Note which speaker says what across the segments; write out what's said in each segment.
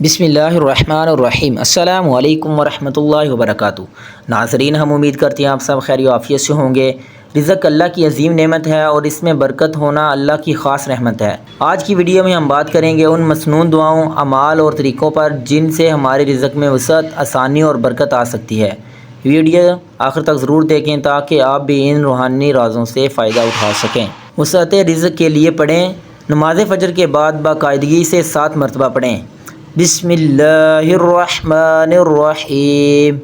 Speaker 1: بسم اللہ الرحمن الرحیم۔ السلام علیکم ورحمۃ اللہ وبرکاتہ۔ ناظرین، ہم امید کرتے ہیں آپ سب خیر و عافیت سے ہوں گے۔ رزق اللہ کی عظیم نعمت ہے اور اس میں برکت ہونا اللہ کی خاص رحمت ہے۔ آج کی ویڈیو میں ہم بات کریں گے ان مسنون دعاؤں، اعمال اور طریقوں پر جن سے ہمارے رزق میں وسعت، آسانی اور برکت آ سکتی ہے۔ ویڈیو آخر تک ضرور دیکھیں تاکہ آپ بھی ان روحانی رازوں سے فائدہ اٹھا سکیں۔ وسعت رزق کے لیے پڑھیں۔ نماز فجر کے بعد باقاعدگی سے 7 مرتبہ پڑھیں۔ بسم اللہ الرحمن الرحیم۔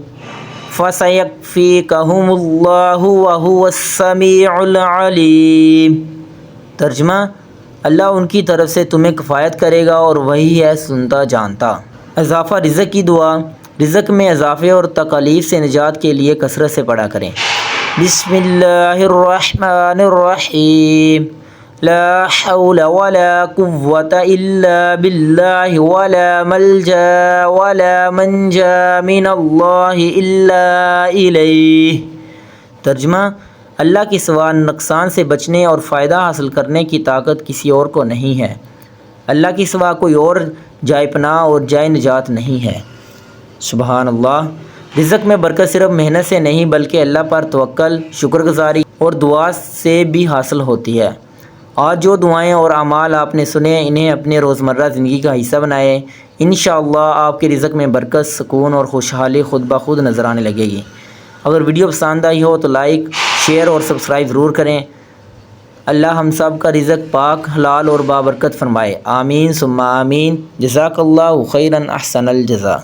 Speaker 1: فَسَيَكْفِيكَهُمُ اللَّهُ وَهُوَ السَّمِيعُ الْعَلِيمُ۔ ترجمہ: اللہ ان کی طرف سے تمہیں کفایت کرے گا اور وہی ہے سنتا جانتا۔ اضافہ رزق کی دعا۔ رزق میں اضافے اور تکالیف سے نجات کے لیے کثرت سے پڑھا کریں۔ بسم اللہ الرحمن الرحیم۔ لا حول ولا قوة الا بالله ولا ملجا ولا منجا من اللہ الا الیہ۔ ترجمہ: اللہ کے سوا نقصان سے بچنے اور فائدہ حاصل کرنے کی طاقت کسی اور کو نہیں ہے۔ اللہ کے سوا کوئی اور جائے پناہ اور جائے نجات نہیں ہے۔ سبحان اللہ۔ رزق میں برکت صرف محنت سے نہیں بلکہ اللہ پر توکل، شکر گزاری اور دعا سے بھی حاصل ہوتی ہے۔ آج جو دعائیں اور اعمال آپ نے سنے، انہیں اپنے روزمرہ زندگی کا حصہ بنائیں۔ انشاءاللہ آپ کے رزق میں برکت، سکون اور خوشحالی خود بخود نظر آنے لگے گی۔ اگر ویڈیو پسند آئی ہو تو لائک، شیئر اور سبسکرائب ضرور کریں۔ اللہ ہم سب کا رزق پاک، حلال اور بابرکت فرمائے۔ آمین ثم آمین۔ جزاک اللہ خیرا، احسن الجزا۔